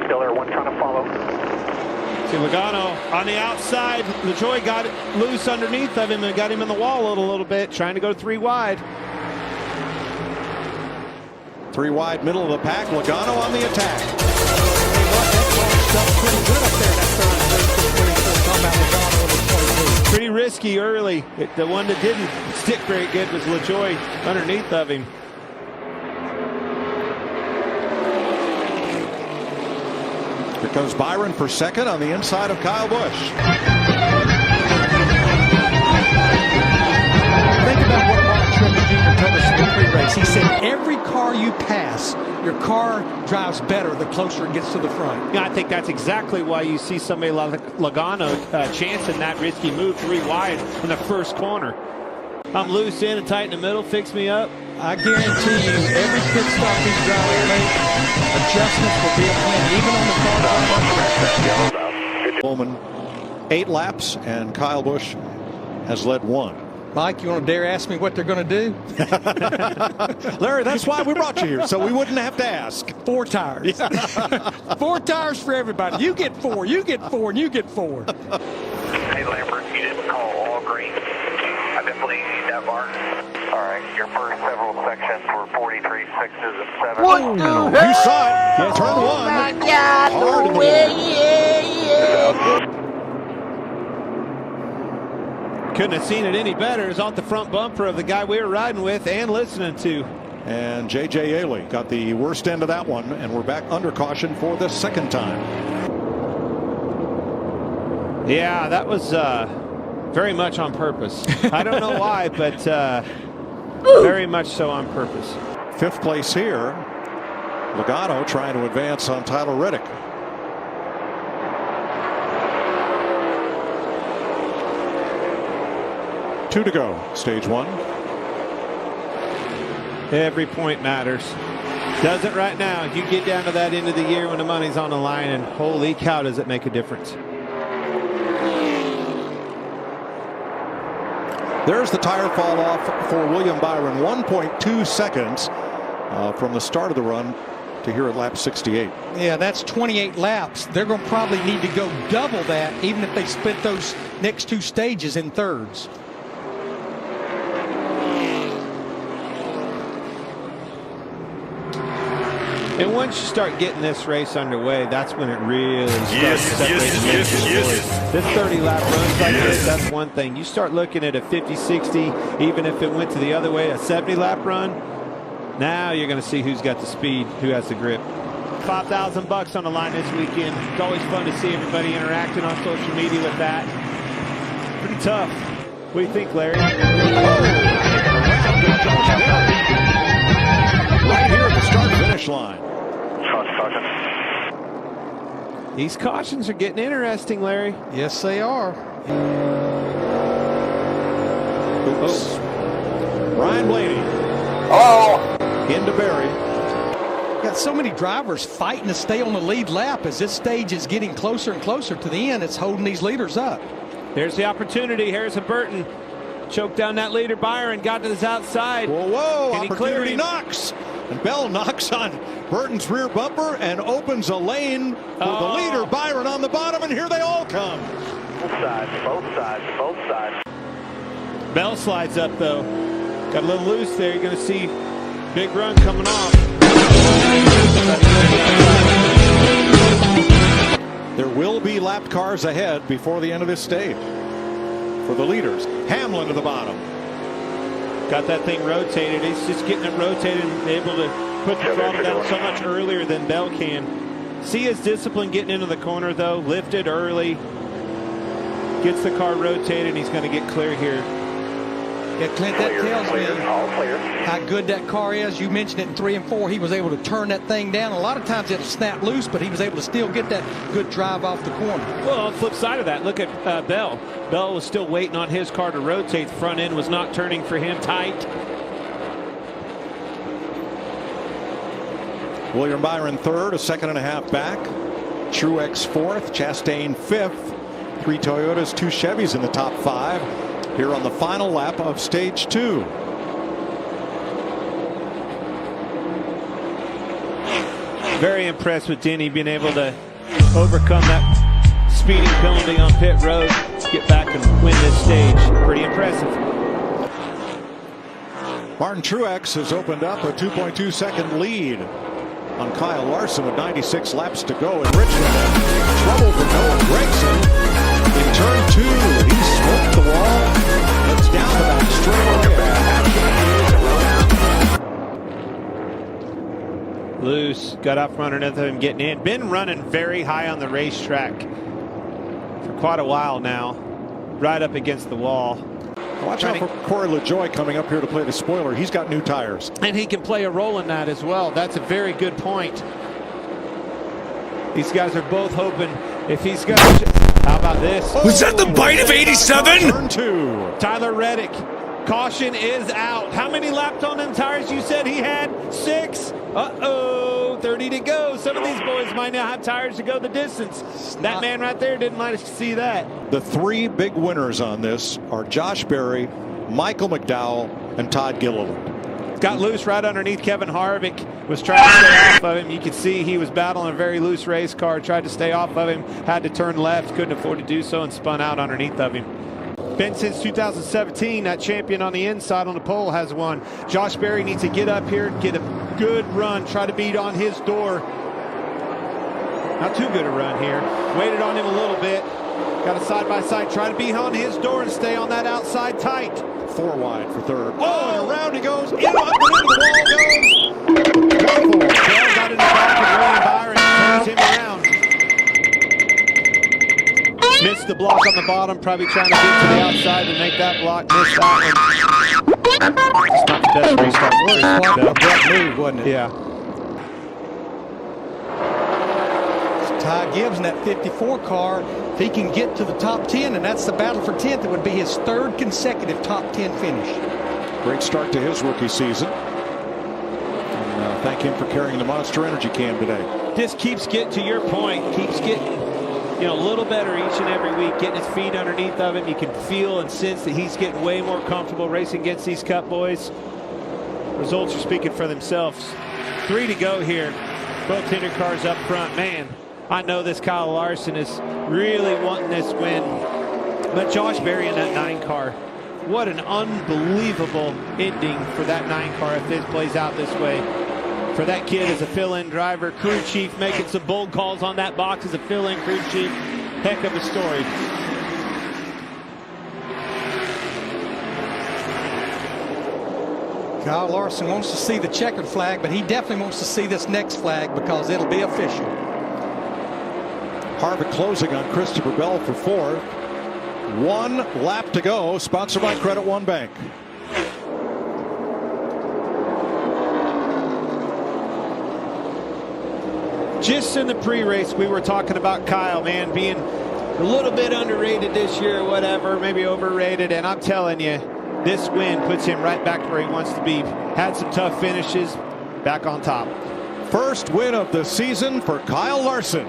Still there, one trying to follow. See Logano on the outside. LaJoie got it loose underneath of him and got him in the wall a little bit, trying to go 3 wide. 3 wide, middle of the pack. Logano on the attack. Pretty risky early. The one that didn't stick very good was LaJoie underneath of him. Here comes Byron for second on the inside of Kyle Busch. Think about what Mark Truex Jr. told us in the pre-race. He said every car you pass, your car drives better the closer it gets to the front. Yeah, I think that's exactly why you see somebody like Logano chancing that risky move 3 wide in the first corner. I'm loose in and tight in the middle, fix me up. I guarantee you, every pit stop these drivers make, adjustments will be a plan, even on the car. Bowman 8 laps, and Kyle Busch has led 1. Mike, you want to dare ask me what they're going to do? Larry, that's why we brought you here, so we wouldn't have to ask. 4 tires. 4 tires for everybody. You get 4, you get 4, and you get 4. Hey, Lambert, you didn't call all green. I definitely need that bar. All right, your first several sections were 43, 6s, and 7s. What the hell? You saw it. Yeah, turn 1. My God, Hard no way, yeah. Couldn't have seen it any better. It's off the front bumper of the guy we were riding with and listening to. And J.J. Ailey got the worst end of that one, and we're back under caution for the second time. Yeah, that was very much on purpose. I don't know why, but very much so on purpose. 5th place here. Logano trying to advance on Tyler Reddick. 2 to go, stage 1. Every point matters. Doesn't right now. You get down to that end of the year when the money's on the line, and holy cow, does it make a difference. There's the tire fall off for William Byron. 1.2 seconds from the start of the run to here at lap 68. Yeah, that's 28 laps. They're going to probably need to go double that, even if they split those next 2 stages in thirds. And once you start getting this race underway, that's when it really starts separating. This 30-lap runs like this, that's one thing. You start looking at a 50, 60, even if it went to the other way, a 70-lap run, now you're going to see who's got the speed, who has the grip. $5,000 on the line this weekend. It's always fun to see everybody interacting on social media with that. Pretty tough. What do you think, Larry? Right here at the start-finish line. These cautions are getting interesting, Larry. Yes, they are. Oops. Ryan Blaney. Oh! Into Barry. Got so many drivers fighting to stay on the lead lap. As this stage is getting closer and closer to the end, it's holding these leaders up. There's the opportunity. Harrison Burton choked down that leader. Byron got to his outside. Whoa, whoa, and he opportunity knocks. And Bell knocks on Burton's rear bumper and opens a lane for the leader, Byron, on the bottom, and here they all come. Both sides, both sides, both sides. Bell slides up, though. Got a little loose there. You're going to see big run coming off. There will be lapped cars ahead before the end of this stage for the leaders. Hamlin to the bottom. Got that thing rotated. He's just getting it rotated and able to put the throttle down so much earlier than Bell can. See his discipline getting into the corner, though. Lifted early. Gets the car rotated, and he's going to get clear here. Yeah, Clint, that tells me all clear. how good that car is. You mentioned it in 3 and 4. He was able to turn that thing down. A lot of times it'll snap loose, but he was able to still get that good drive off the corner. Well, on the flip side of that, look at Bell. Bell was still waiting on his car to rotate. The front end was not turning for him tight. William Byron third, a second and a half back. Truex 4th, Chastain 5th. 3 Toyotas, 2 Chevys in the top 5 here on the final lap of stage 2. Very impressed with Denny being able to overcome that speeding penalty on pit road, get back and win this stage. Pretty impressive. Martin Truex has opened up a 2.2 second lead on Kyle Larson with 96 laps to go in Richmond. Trouble for Noah Gragson in turn 2. He smoked the wall. It's down the back straight. Loose, got out from underneath him, getting in. Been running very high on the racetrack for quite a while now. Right up against the wall. Watch out for Corey LaJoie coming up here to play the spoiler. He's got new tires. And he can play a role in that as well. That's a very good point. These guys are both hoping if he's got... How about this? Was that the bite of 87? Turn 2. Tyler Reddick. Caution is out. How many laps on them tires you said he had? 6? Uh-oh, 30 to go. Some of these boys might not have tires to go the distance. That man right there didn't like to see that. The 3 big winners on this are Josh Berry, Michael McDowell, and Todd Gilliland. Got loose right underneath Kevin Harvick. Was trying to stay off of him. You could see he was battling a very loose race car. Tried to stay off of him. Had to turn left. Couldn't afford to do so and spun out underneath of him. Been since 2017, that champion on the inside on the pole has won. Josh Berry needs to get up here, get a good run, try to beat on his door. Not too good a run here. Waited on him a little bit. Got a side-by-side, try to beat on his door and stay on that outside tight. 4 wide for 3rd. Oh, and around he goes. Up and into the wall goes. Bell got in the back of William Byron, turns him around. Missed the block on the bottom, probably trying to get to the outside to make that block. Missed that one. It's not the best restart. Abrupt move, wasn't it? Yeah. Ty Gibbs in that 54 car, if he can get to the top 10, and that's the battle for 10th, it would be his 3rd consecutive top 10 finish. Great start to his rookie season. And thank him for carrying the Monster Energy can today. Just keeps getting, to your point, keeps getting a little better each and every week, getting his feet underneath of him. You can feel and sense that he's getting way more comfortable racing against these Cup boys. Results are speaking for themselves. 3 to go here. Both Hendrick cars up front. Man, I know this Kyle Larson is really wanting this win. But Josh Berry in that 9 car, what an unbelievable ending for that 9 car if this plays out this way. For that kid as a fill-in driver, crew chief making some bold calls on that box as a fill-in crew chief. Heck of a story. Kyle Larson wants to see the checkered flag, but he definitely wants to see this next flag because it'll be official. Harvick closing on Christopher Bell for 4th. 1 lap to go, sponsored by Credit One Bank. Just in the pre-race, we were talking about Kyle, man, being a little bit underrated this year or whatever, maybe overrated. And I'm telling you, this win puts him right back to where he wants to be. Had some tough finishes, back on top. First win of the season for Kyle Larson.